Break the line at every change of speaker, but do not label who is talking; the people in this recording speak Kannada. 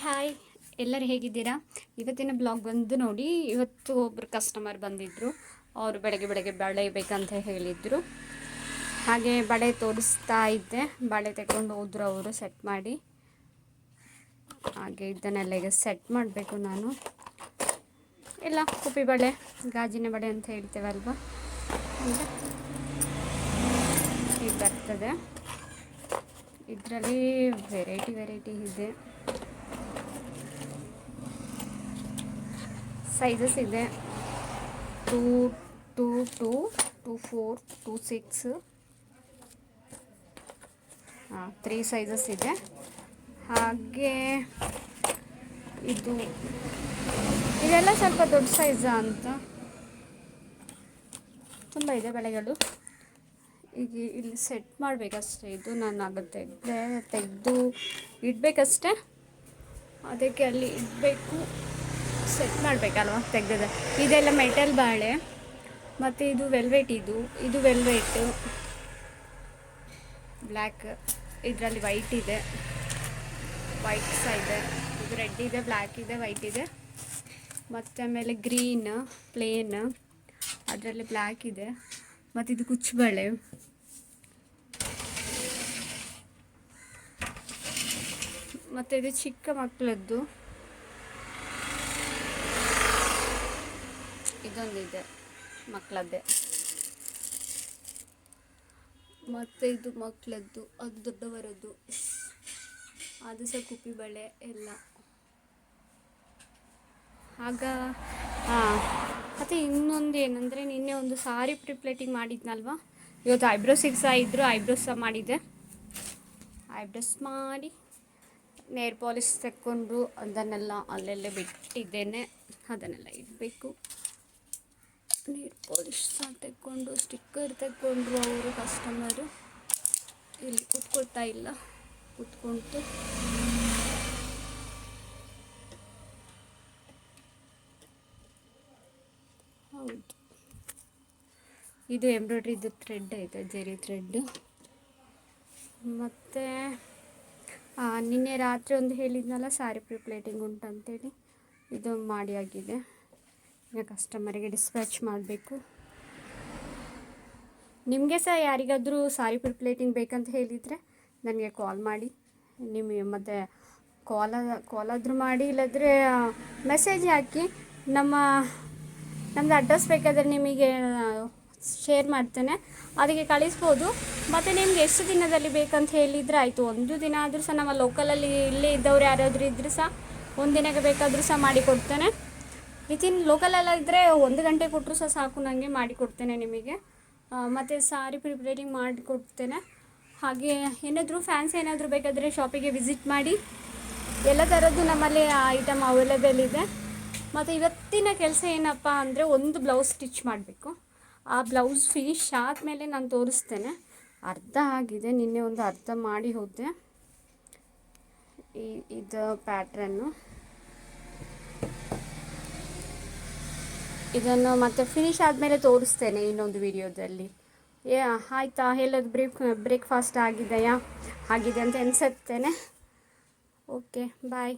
ಹಾಯ್, ಎಲ್ಲರೂ ಹೇಗಿದ್ದೀರಾ? ಇವತ್ತಿನ ಬ್ಲಾಗ್ ಬಂದು ನೋಡಿ. ಇವತ್ತು ಒಬ್ಬರು ಕಸ್ಟಮರ್ ಬಂದಿದ್ದರು. ಅವರು ಬೆಳಗ್ಗೆ ಬಳೆ ಬೇಕಂತ ಹೇಳಿದರು. ಹಾಗೆ ಬಳೆ ತೋರಿಸ್ತಾ ಇದ್ದೆ. ಬಳೆ ತಗೊಂಡು ಹೋದ್ರು ಅವರು ಸೆಟ್ ಮಾಡಿ. ಹಾಗೆ ಇದನ್ನೆಲ್ಲ ಈಗ ಸೆಟ್ ಮಾಡಬೇಕು ನಾನು. ಎಲ್ಲ ಕುಪ್ಪಿ ಬಳೆ, ಗಾಜಿನ ಬಳೆ ಅಂತ ಹೇಳ್ತೇವಲ್ವ, ಅಂದರೆ ಈಗ ಬರ್ತದೆ. ಇದರಲ್ಲಿ ವೆರೈಟಿ ಇದೆ. ಸೈಜಸ್ ಇದೆ 2, 2, 2, 2, 4, 2, 6, 3 ಸೈಜಸ್ ಇದೆ. ಹಾಗೆ ಇದೆಲ್ಲ ಸ್ವಲ್ಪ ದೊಡ್ಡ ಸೈಜಾ ಅಂತ ತುಂಬ ಇದೆ ಬಳೆಗಳು. ಈಗ ಇಲ್ಲಿ ಸೆಟ್ ಮಾಡಬೇಕಷ್ಟೇ. ಇದು ನಾನು ಆಗುತ್ತೆ ತೆಗೆದು ಇಡಬೇಕಷ್ಟೆ. ಅದಕ್ಕೆ ಅಲ್ಲಿ ಇಡಬೇಕು, ಸೆಟ್ ಮಾಡಬೇಕಲ್ವ ತೆಗೆದ. ಇದೆಲ್ಲ ಮೆಟಲ್ ಬಾಳೆ, ಮತ್ತು ಇದು ವೆಲ್ವೆಟ್. ಇದು ವೆಲ್ವೆಟ್ ಬ್ಲ್ಯಾಕ್. ಇದರಲ್ಲಿ ವೈಟ್ ಇದೆ, ವೈಟ್ ಸಹ ಇದೆ. ಇದು ರೆಡ್ ಇದೆ, ಬ್ಲ್ಯಾಕ್ ಇದೆ, ವೈಟ್ ಇದೆ. ಮತ್ತು ಆಮೇಲೆ ಗ್ರೀನ್ ಪ್ಲೇನ್, ಅದರಲ್ಲಿ ಬ್ಲ್ಯಾಕ್ ಇದೆ. ಮತ್ತು ಇದು ಕುಚ್ಚುಬಳೆ. ಮತ್ತು ಇದು ಚಿಕ್ಕ ಮಕ್ಕಳದ್ದು. ಇದೊಂದಿದೆ ಮಕ್ಕಳದ್ದೇ. ಮತ್ತು ಇದು ಮಕ್ಕಳದ್ದು, ಅದು ದೊಡ್ಡವರದ್ದು. ಅದು ಸಹ ಕುಪ್ಪಿ ಬಳೆ ಎಲ್ಲ. ಆಗ ಮತ್ತು ಇನ್ನೊಂದು ಏನಂದರೆ, ನಿನ್ನೆ ಒಂದು ಸಾರಿ ಪ್ರಿಪ್ಲೇಟಿಂಗ್ ಮಾಡಿದ್ನಲ್ವ. ಇವತ್ತು ಐಬ್ರೋಸಿಗೆ ಸಹ ಇದ್ದರು, ಐಬ್ರೋಸ್ ಸಹ ಮಾಡಿದ್ದೆ. ಐಬ್ರೋಸ್ ಮಾಡಿ ನೇರ್ ಪಾಲಿಶ್ ತೆಕ್ಕೊಂಡು ಅದನ್ನೆಲ್ಲ ಅಲ್ಲೆಲ್ಲೇ ಬಿಟ್ಟಿದ್ದೇನೆ. ಅದನ್ನೆಲ್ಲ ಇಡಬೇಕು. ನೇರ್ ಪಾಲಿಶ್ ಸಹ ತೆಕ್ಕೊಂಡು, ಸ್ಟಿಕ್ಕರ್ ತೆಕ್ಕೊಂಡ್ರು ಅವರು ಕಸ್ಟಮರು. ಇಲ್ಲಿ ಕೂತ್ಕೊಳ್ತಾ ಇಲ್ಲ, ಕೂತ್ಕೊಂತು. ಹೌದು, ಇದು ಎಂಬ್ರಾಯ್ಡ್ರಿದು ಥ್ರೆಡ್ ಐತೆ, ಜೆರಿ ಥ್ರೆಡ್. ಮತ್ತು ನಿನ್ನೆ ರಾತ್ರಿ ಒಂದು ಹೇಳಿದ್ನಲ್ಲ ಸಾರಿ ಪ್ರಿಪ್ಲೇಟಿಂಗ್ ಉಂಟಂತೇಳಿ, ಇದು ಮಾಡಿ ಆಗಿದೆ. ಈಗ ಕಸ್ಟಮರಿಗೆ ಡಿಸ್ಪ್ಯಾಚ್ ಮಾಡಬೇಕು. ನಿಮಗೆ ಸಹ ಯಾರಿಗಾದರೂ ಸಾರಿ ಪ್ರಿಪ್ಲೇಟಿಂಗ್ ಬೇಕಂತ ಹೇಳಿದರೆ ನನಗೆ ಕಾಲ್ ಮಾಡಿ. ನಿಮಗೆ ಮತ್ತು ಕಾಲಾದರೂ ಮಾಡಿ, ಇಲ್ಲದ್ರೆ ಮೆಸೇಜ್ ಹಾಕಿ. ನಮ್ಮದು ಅಡ್ರೆಸ್ ಬೇಕಾದರೆ ನಿಮಗೆ ಶೇರ್ ಮಾಡ್ತೇನೆ, ಅದಕ್ಕೆ ಕಳಿಸ್ಬೋದು. ಮತ್ತು ನಿಮ್ಗೆ ಎಷ್ಟು ದಿನದಲ್ಲಿ ಬೇಕಂತ ಹೇಳಿದರೆ ಆಯಿತು. ಒಂದು ದಿನ ಆದರೂ ಸಹ, ನಮ್ಮ ಲೋಕಲಲ್ಲಿ ಇಲ್ಲೇ ಇದ್ದವ್ರು ಯಾರಾದರೂ ಇದ್ದರೂ ಸಹ ಒಂದು ದಿನಕ್ಕೆ ಬೇಕಾದರೂ ಸಹ ಮಾಡಿಕೊಡ್ತೇನೆ. ವಿತಿನ್ ಲೋಕಲೆಲ್ಲ ಇದ್ದರೆ 1 ಗಂಟೆ ಕೊಟ್ಟರು ಸಹ ಸಾಕು, ನನಗೆ ಮಾಡಿಕೊಡ್ತೇನೆ ನಿಮಗೆ. ಮತ್ತು ಸಾರಿ ಪ್ರಿಪ್ಲೇಟಿಂಗ್ ಮಾಡಿಕೊಡ್ತೇನೆ. ಹಾಗೆ ಏನಾದರೂ ಫ್ಯಾನ್ಸಿ ಏನಾದರೂ ಬೇಕಾದರೆ ಶಾಪಿಗೆ ವಿಸಿಟ್ ಮಾಡಿ. ಎಲ್ಲ ಥರದ್ದು ನಮ್ಮಲ್ಲಿ ಐಟಮ್ ಅವೈಲೇಬಲ್ ಇದೆ. ಮತ್ತು ಇವತ್ತಿನ ಕೆಲಸ ಏನಪ್ಪ ಅಂದರೆ, ಒಂದು ಬ್ಲೌಸ್ ಸ್ಟಿಚ್ ಮಾಡಬೇಕು. ಆ ಬ್ಲೌಸ್ ಫಿನಿಶ್ ಆದಮೇಲೆ ನಾನು ತೋರಿಸ್ತೇನೆ. ಅರ್ಧ ಆಗಿದೆ, ನಿನ್ನೆ ಒಂದು ಅರ್ಧ ಮಾಡಿ ಹೋದೆ. ಇದು ಪ್ಯಾಟ್ರನ್ನು, ಇದನ್ನು ಮತ್ತೆ ಫಿನಿಶ್ ಆದಮೇಲೆ ತೋರಿಸ್ತೇನೆ ಇನ್ನೊಂದು ವಿಡಿಯೋದಲ್ಲಿ. ಆಯಿತಾ? ಎಲ್ಲದು ಬ್ರೇಕ್ಫಾಸ್ಟ್ ಆಗಿದೆಯಾ? ಆಗಿದೆ ಅಂತ ಎನಿಸುತ್ತೇನೆ. ಓಕೆ, ಬಾಯ್.